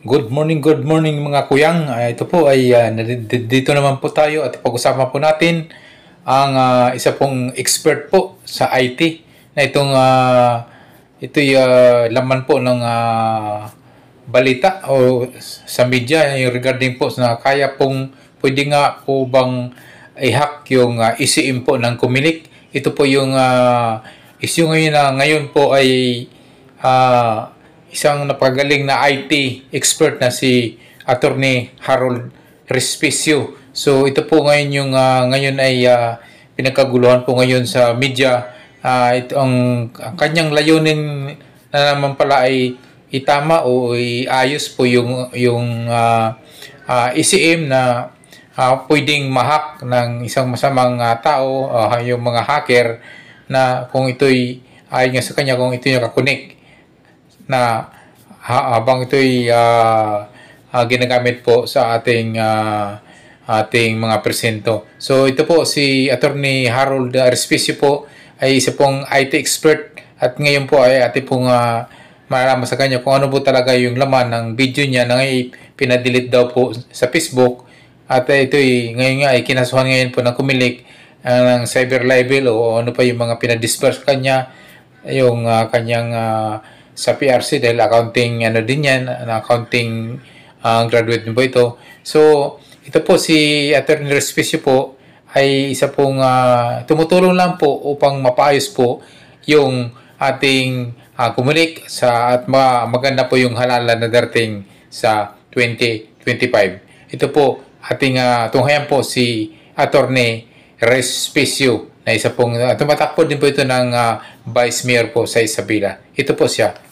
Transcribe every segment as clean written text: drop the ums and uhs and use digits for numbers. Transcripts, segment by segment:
Good morning mga kuyang. Ito po ay dito naman po tayo at pag-usapan po natin ang isa pong expert po sa IT na ito'y laman po ng balita o sa media yung regarding po na kaya pong pwede nga po bang i-hack yung ECM po ng Comelec. Ito po yung issue ngayon na ngayon po ay isang napagaling na IT expert na si Attorney Harold Respicio. So ito po ngayon yung ngayon ay pinagkaguluhan po ngayon sa media. Ito ang kanyang layunin na naman pala ay itama o iayos po yung ECM na pwedeng mahack ng isang masamang tao, yung mga hacker na kung ito'y ayon nga sa kanya kung ito'y nakakonek na habang ito'y ginagamit po sa ating mga presento. So ito po si Attorney Harold Respicio po ay isa pong IT expert at ngayon po ay ating pong malalaman sa kanya kung ano po talaga yung laman ng video niya na ngayon pinadelete daw po sa Facebook at ito'y ngayon nga ay kinasuhan ngayon po ng Comelec ng cyber libel o ano pa yung mga pinadisperse kanya yung kanyang sa PRC dahil accounting ano din yan, accounting graduate din po ito. So ito po si Attorney Respicio po ay isa pong tumutulong lang po upang mapaayos po yung ating Comelec at maganda po yung halalan na darating sa 2025. Ito po ating tunghayan po si Attorney Respicio na isa pong tumatakbo din po ito ng Vice Mayor po sa Isabela. Ito po siya.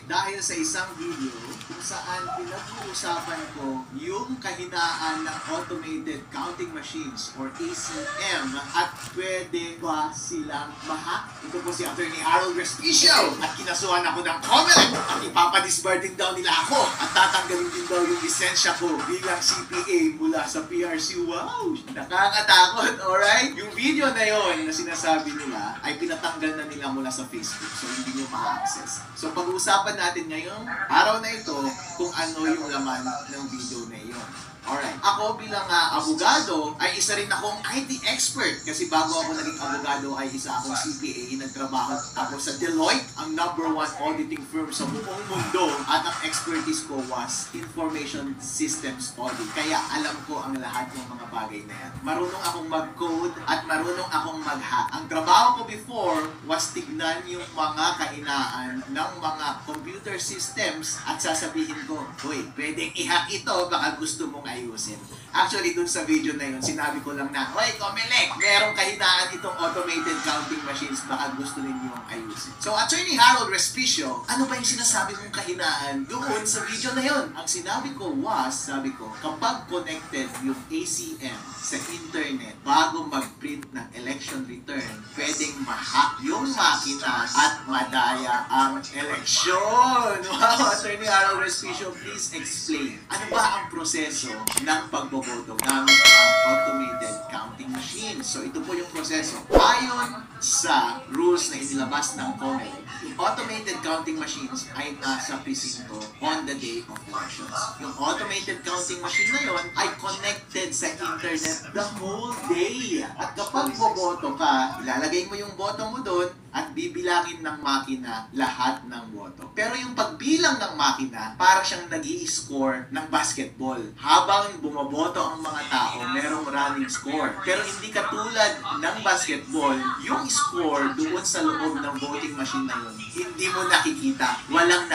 Dahil sa isang video kung saan pinag-uusapan ko yung kahinaan ng automated counting machines or ACM at pwede ba silang mahack? Ito po si Attorney Harold Respicio at kinasuhan ako ng Comelec at ipapadisbar din daw nila ako at tatanggalin din daw yung lisensya ko bilang CPA mula sa PRC. Wow! Nakakatakot, alright? Yung video na yon na sinasabi nila ay pinatanggal na nila mula sa Facebook so hindi nyo ma-access. So pag-uusapan natin ngayong araw na ito kung ano yung laman ng video na iyon. Alright. Ako bilang abogado ay isa rin akong IT expert kasi bago ako naging abogado ay isa akong CPA. Nagtrabaho ako sa Deloitte, ang #1 auditing firm sa buong mundo at ang expertise ko was information systems audit. Kaya alam ko ang lahat ng mga bagay na yan. Marunong akong mag-code at marunong akong mag-hack. Ang trabaho ko before was tignan yung mga kahinaan ng mga computer systems at sasabihin ko, "Hoy, pwedeng i-hack ito, baka gusto mong ayusin." Actually, dun sa video na yun, sinabi ko lang na, "Hoy, Comelec, merong kahinaan itong automated counting machines, baka gusto ninyong ayusin." So, Attorney Harold Respicio, ano ba yung sinasabi mong kahinaan doon sa video na yun? Ang sinabi ko was, sabi ko, kapag connected yung ACM sa internet bago mag-print ng election return, pwedeng ma-hack yung makina at madaya ang eleksyon. Wow, Attorney Harold Respicio, please explain. Ano ba ang proseso ng pagboboto gamit ang automated counting machine? So ito po yung proseso. Ayon sa rules na inilabas ng Comelec, yung automated counting machines ay nasa presinto on the day of elections. Yung automated counting machine na yon ay connected sa internet the whole day. At kapag boboto ka, ilalagay mo yung boto mo doon at bibilangin ng makina lahat ng boto. Pero yung pagbilang ng makina, para siyang nag-i-score ng basketball. Habang bumoboto ang mga tao, merong running score. Pero hindi katulad ng basketball, yung score doon sa loob ng voting machine na yun, hindi mo nakikita. Walang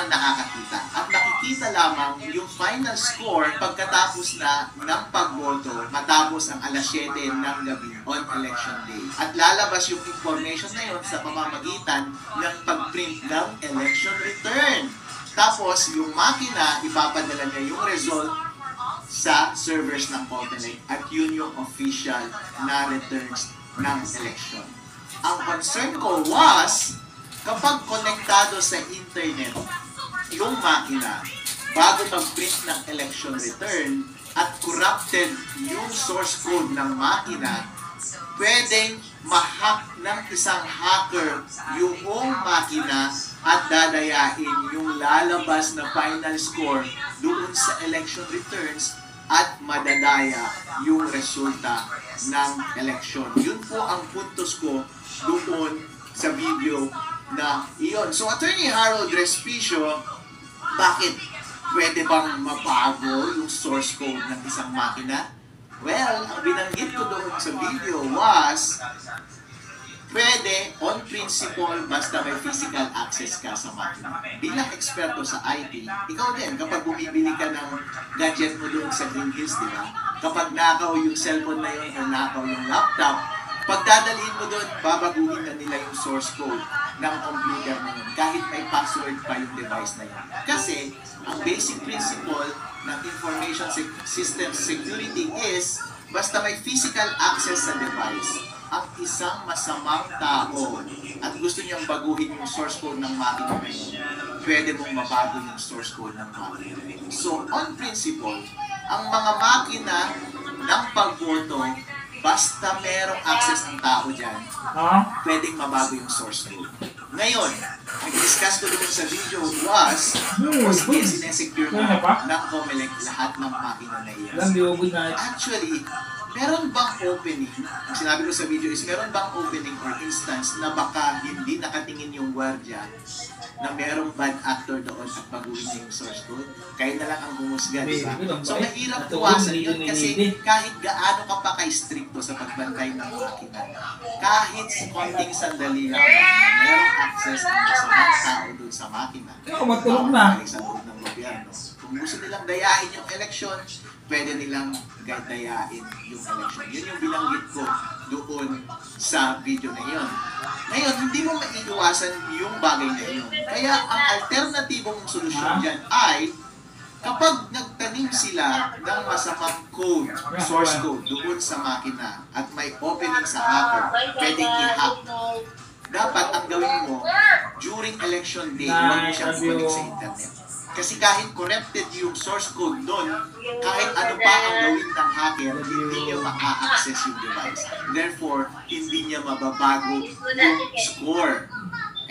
nakakakita. At nakikita lamang yung final score pagkatapos na ng pagboto matapos ang alas 7 ng gabi on election day. At lalabas yung information na yun sa pamamagitan ng pag-print ng election return. Tapos, yung makina, ipapadala niya yung result sa servers ng Comelec at yun yung official na returns ng election. Ang concern ko was, kapag konektado sa internet yung makina, bago mag-print ng election return at corrupted yung source code ng makina, pwedeng ma-hack ng isang hacker yung makina at dadayain yung lalabas na final score doon sa election returns at madadaya yung resulta ng election. Yun po ang puntos ko doon sa video na iyon. So, Attorney Harold Respicio, bakit pwede bang mabago yung source code ng isang makina? Well, ang binanggit ko doon sa video was, pwede, on principle, basta may physical access ka sa makina. Bilang eksperto sa IT, ikaw din, kapag bumibili ka ng gadget mo doon sa Green Hills, di ba? Kapag nakaw yung cellphone na yun o nakaw yung laptop, pag dadalhin mo doon, babaguhin na nila yung source code ng computer mo yun, kahit may password pa yung device na yun. Kasi, ang basic principle ng information system security is, basta may physical access sa device, ang isang masamang tao at gusto niyang baguhin yung source code ng makina na yun, pwede mong mabago yung source code ng makina na yun. So, on principle, ang mga makina ng pagboto, basta merong access ang tao dyan, pwedeng mabago yung source code. Ngayon, nag-discuss ko doon sa video was, sige, sinesecure na ng COMELEC lahat ng makina na iyan. Actually, meron bang opening, ang sinabi ko sa video is, meron bang opening or instance na baka hindi nakatingin yung gwardiya na merong bad actor doon at baguhin niya yung source code? Kayo na lang ang humusga, di ba? So, mahirap tuwasan yun kasi kahit gaano ka pa kay-stricto sa pagbantay ng makina, kahit konting sandali lang merong access ang masamang tao doon sa makina, matulog na sa loob ng gobyerno. Kung gusto nilang dayain yung election, pwede nilang dayain yung election. Yun yung binanggit ko doon sa video na yun. Ngayon, hindi mo maiiwasan yung bagay na yun. Kaya ang alternatibong solusyon dyan ay kapag nagtanim sila ng masamang code, source code, doon sa makina at may opening sa hacker, pwedeng i-hack. Dapat ang gawin mo, during election day, huwag mo siyang connect sa internet. Kasi kahit corrupted yung source code doon, kahit ano pa ang gawin ng hacker, hindi niya ma-access yung device. Therefore, hindi niya mababago yung score.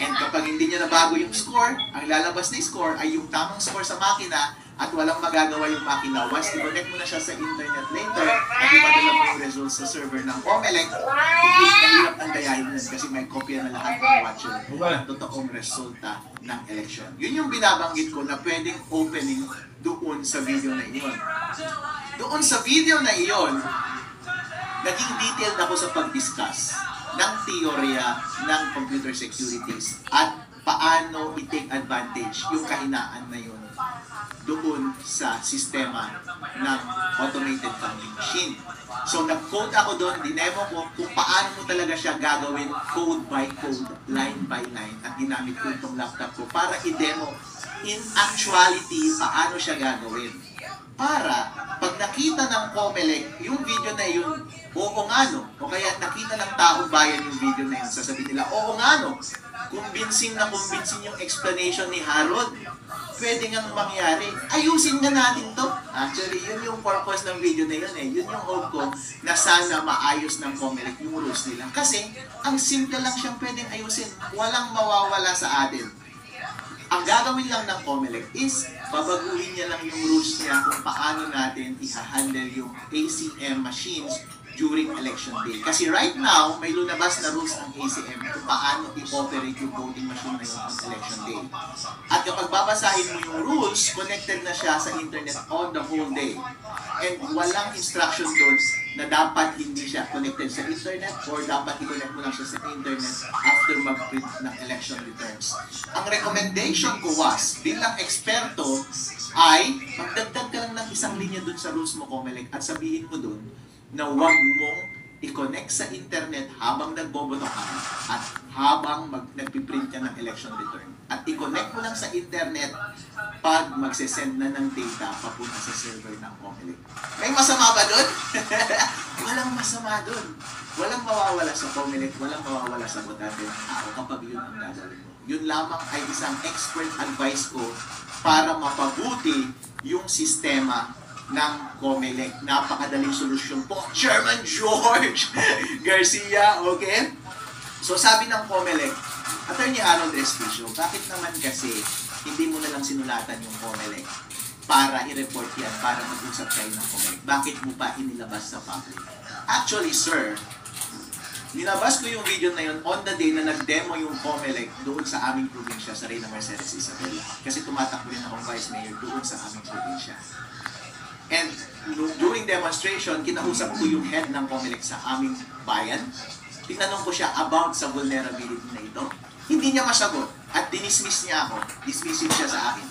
And kapag hindi niya nabago yung score, ang lalabas na score ay yung tamang score sa makina at walang magagawa yung makina. Once i-connect mo na siya sa internet later at ipadala mo yung results sa server ng COMELEC, mahirap ang dayahin nun kasi may kopya na lahat ng watcher ng totoong resulta ng election. Yun yung binabanggit ko na pwedeng opening doon sa video na iyon. Doon sa video na iyon, naging detailed ako sa pag-discuss ng teorya ng computer securities at paano i-take advantage yung kahinaan na yun doon sa sistema ng automated counting machine. So, nag-code ako doon, dinemo ko kung paano mo talaga siya gagawin code by code, line by line, at ginamit ko itong laptop ko para i-demo in actuality paano siya gagawin. Para, pag nakita ng COMELEC yung video na yun, oo nga no, o kaya nakita ng taong bayan yung video na yun, sasabihin nila, oo nga no, convincing yung explanation ni Harold, pwede nga mangyari, ayusin nga natin to. Actually, yun yung purpose ng video na yun eh. Yun yung hope ko na sana maayos ng COMELEC yung rules nila. Kasi, ang simple lang siyang pwedeng ayusin. Walang mawawala sa atin. Ang gagawin lang ng COMELEC is, babaguhin niya lang yung rules niya kung paano natin i-handle yung ACM machines during election day. Kasi right now, may lunabas na rules ang ACM kung paano i-operate yung voting machine na yun on election day. At kapag babasahin mo yung rules, connected na siya sa internet on the whole day. And walang instruction doon na dapat hindi siya connected sa internet or dapat i-connect mo lang siya sa internet after mag-print ng election returns. Ang recommendation ko was, bilang eksperto, ay magdagdag ka lang ng isang linya doon sa rules mo, COMELEC, at sabihin mo doon na huwag mong i-connect sa internet habang nagboboto ka at habang nagpiprint ka ng election return. At i-connect mo lang sa internet pag magsesend na ng data papunta sa server ng COMELEC. May masama ba doon? Walang masama doon. Walang mawawala sa COMELEC, walang mawawala sa botante ng tao kapag yun ang gagawin mo. Yun lamang ay isang expert advice ko para mapabuti yung sistema ng COMELEC. Napakadaling solusyon po, Chairman George Garcia, okay? So sabi ng COMELEC, Attorney Harold Respicio, bakit naman kasi hindi mo na lang sinulatan yung COMELEC para i-report yan, para mag-usap kayo ng COMELEC? Bakit mo pa inilabas sa public? Actually, sir, nilabas ko yung video na yun on the day na nag-demo yung COMELEC doon sa aming probinsya, sa Reyna Mercedes Isabela. Kasi tumatakbo rin akong vice mayor doon sa aming probinsya. And during demonstration, kinausap ko yung head ng COMELEC sa aming bayan. Tinanong ko siya about sa vulnerability na ito. Hindi niya masagot at dinismiss niya ako. Dismissive siya sa akin.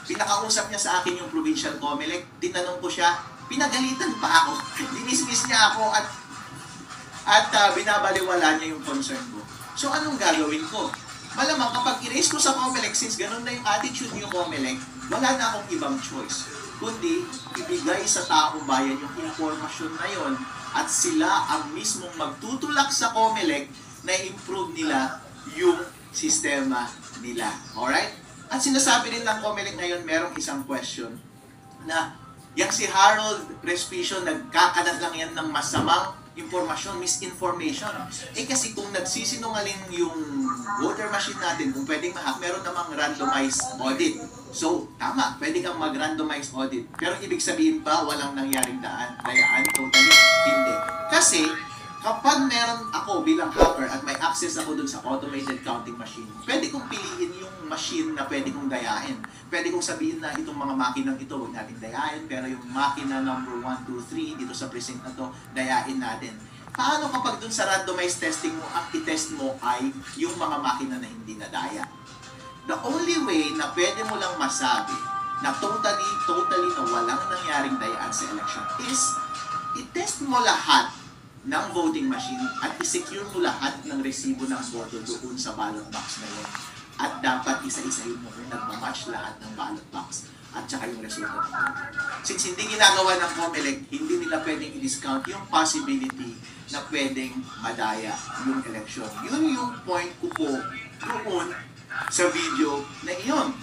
Pinakausap niya sa akin yung provincial COMELEC. Tinanong ko siya, pinagalitan pa ako. Dinismiss niya ako at binabaliwala niya yung concern ko. So anong gagawin ko? Malamang kapag i-raise ko sa COMELEC, since ganun na yung attitude niyo COMELEC, wala na akong ibang choice. Kundi ibigay sa taong bayan yung informasyon na yon at sila ang mismong magtutulak sa COMELEC na improve nila yung sistema nila. Alright? At sinasabi rin ng COMELEC ngayon, merong isang question na yang si Harold Respicio, nagkakalat lang yan ng masamang informasyon, misinformation. Eh kasi kung nagsisinungaling yung voter machine natin, kung pwedeng ma-hack, meron namang randomized audit. So, tama, pwede kang mag-randomized audit. Pero ibig sabihin ba, walang nangyaring dayaan? Totally, hindi. Kasi, kapag meron ako bilang hacker at may access ako dun sa automated counting machine, pwede kong piliin yung machine na pwede kong dayain. Pwede kong sabihin na itong mga makinang ito, huwag natin dayain, pero yung makina number 1, 2, 3 dito sa precinct na to, dayain natin. Paano kapag dun sa randomized testing mo, ang i-test mo ay yung mga makina na hindi nadaya? The only way na pwede mo lang masabi na totally na walang nangyaring dayaan sa election is i-test mo lahat ng voting machine at i-secure mo lahat ng resibo ng boto doon sa ballot box na yun. At dapat isa-isahin mo kung nagmamatch lahat ng ballot box at saka yung resulta ng vote. Since hindi ginagawa ng COMELEC, hindi nila pwedeng i-discount yung possibility na pwedeng madaya yung election. Yun yung point ko po doon sa video na iyon.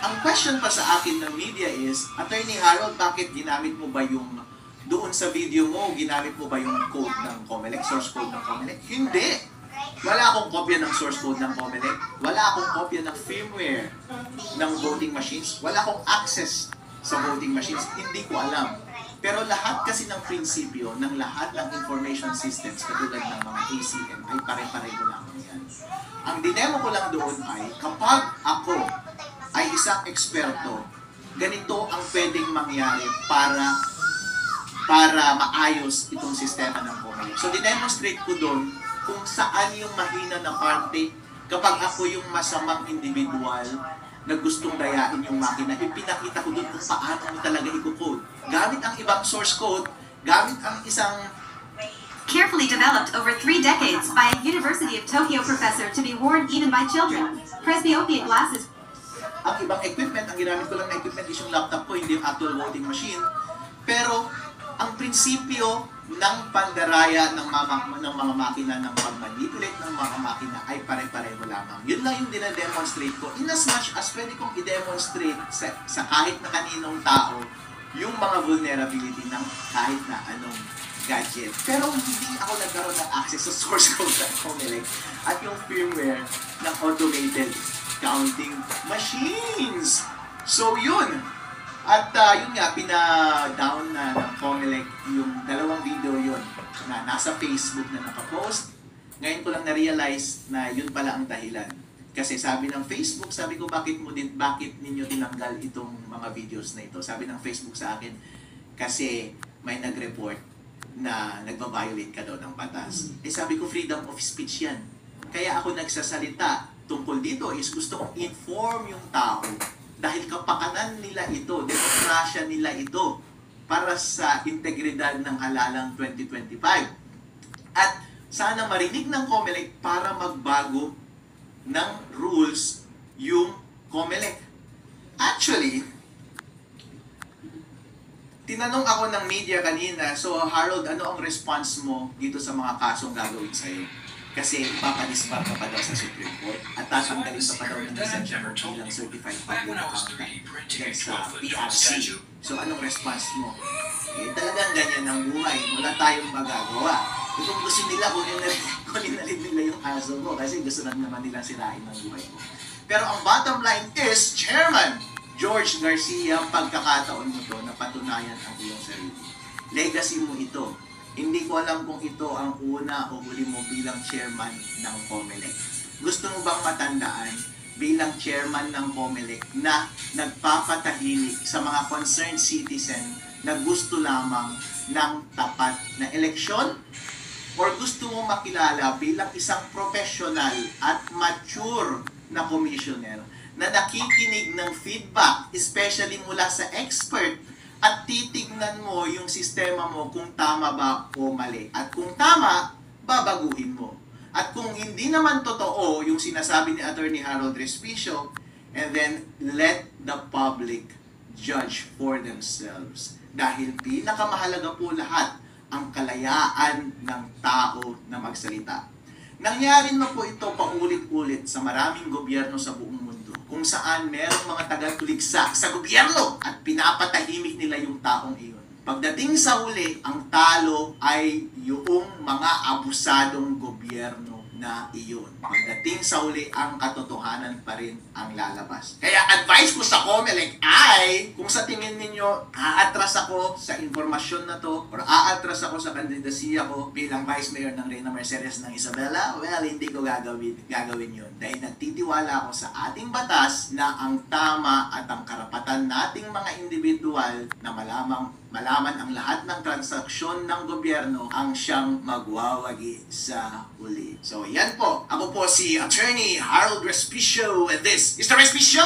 Ang question pa sa akin ng media is, Attorney Harold, bakit ginamit mo ba yung doon sa video mo, ginamit mo ba yung code ng COMELEC, source code ng COMELEC? Hindi! Wala akong kopya ng source code ng COMELEC. Wala akong kopya ng firmware ng voting machines. Wala akong access sa voting machines. Hindi ko alam. Pero lahat kasi ng prinsipyo ng lahat ng information systems katulad ng mga ACM ay pare-pareho lang yan. Ang dinemo ko lang doon ay kapag ako ay isang eksperto, ganito ang pwedeng mangyari para maayos itong sistema ng COMELEC. So, dinemonstrate ko doon kung saan yung mahina na parte kapag ako yung masamang individual na gustong dayain yung makina. Ipinakita ko doon kung paano mo talaga i-code. Gamit ang ibang source code, gamit ang isang carefully developed over 3 decades by a University of Tokyo professor to be worn even by children. Presbyopia glasses. Ang ibang equipment, ang ginamit ko lang na equipment is yung laptop ko, hindi yung actual voting machine. Pero, ang prinsipyo ng pandaraya ng mga makina, ng pag-manipulate ng mga makina ay pare-pareho lamang. Yun lang yung dina-demonstrate ko. In as much as pwede kong i-demonstrate sa kahit na kaninong tao yung mga vulnerability ng kahit na anong gadget. Pero hindi ako nagkaroon ng access sa source code ng COMELEC at yung firmware ng automated counting machines. So yun. At yun nga, pina-down na ng COMELEC yung dalawang video yun na nasa Facebook na nakapost. Ngayon ko lang na-realize na yun pala ang dahilan. Kasi sabi ng Facebook, sabi ko bakit ninyo tinanggal itong mga videos na ito? Sabi ng Facebook sa akin, kasi may nag-report na nagbabiolate ka daw ng batas. Eh sabi ko, freedom of speech yan. Kaya ako nagsasalita tungkol dito is gusto kong inform yung tao dahil kapakanan nila ito, demokrasya nila ito para sa integridad ng halalang 2025. At sana marinig ng COMELEC para magbago ng rules yung COMELEC. Actually, tinanong ako ng media kanina, so Harold, ano ang response mo dito sa mga kasong gagawin sa'yo? Kasi ipapadispar ka pa daw sa Supreme Court at tatanggalin pa daw ng lisensya mo bilang certified public accountant dyan sa PRC. So anong response mo? Eh talagang ganyan ang buhay. Wala tayong magagawa. Kung gusto nila, kunin na rin nila yung aso ko kasi gusto lang naman nilang sirain ang buhay ko. Pero ang bottom line is, Chairman George Garcia, pagkakataon mo to na patunayan ang iyong sarili. Legacy mo ito. Hindi ko alam kung ito ang una o huli mo bilang chairman ng COMELEC. Gusto mo bang matandaan bilang chairman ng COMELEC na nagpapatahimik sa mga concerned citizen na gusto lamang ng tapat na eleksyon? Or gusto mo makilala bilang isang professional at mature na commissioner na nakikinig ng feedback, especially mula sa expert, at titignan mo yung sistema mo kung tama ba o mali. At kung tama, babaguhin mo. At kung hindi naman totoo yung sinasabi ni Attorney Harold Respicio, and then let the public judge for themselves. Dahil pinakamahalaga po lahat ang kalayaan ng tao na magsalita. Nangyari na po ito paulit-ulit sa maraming gobyerno sa buong mundo, kung saan merong mga tagatuligsa sa gobyerno at pinapatahimik nila yung taong iyon. Pagdating sa huli, ang talo ay yung mga abusadong gobyerno na iyon. Pagdating sa huli, ang katotohanan pa rin ang lalabas. Kaya advice ko sa COMELEC ay, kung sa tingin ninyo, aatras ako sa informasyon na to, or aatras ako sa kandidasiya ko bilang Vice Mayor ng Reyna Mercedes ng Isabela, well, hindi ko gagawin yun. Dahil nagtitiwala ako sa ating batas na ang tama at ang karapatan nating mga individual na malaman ang lahat ng transaksyon ng gobyerno ang siyang magwawagi sa huli. So, yan po. Ako po si Attorney Harold Respicio, and this is the Respicio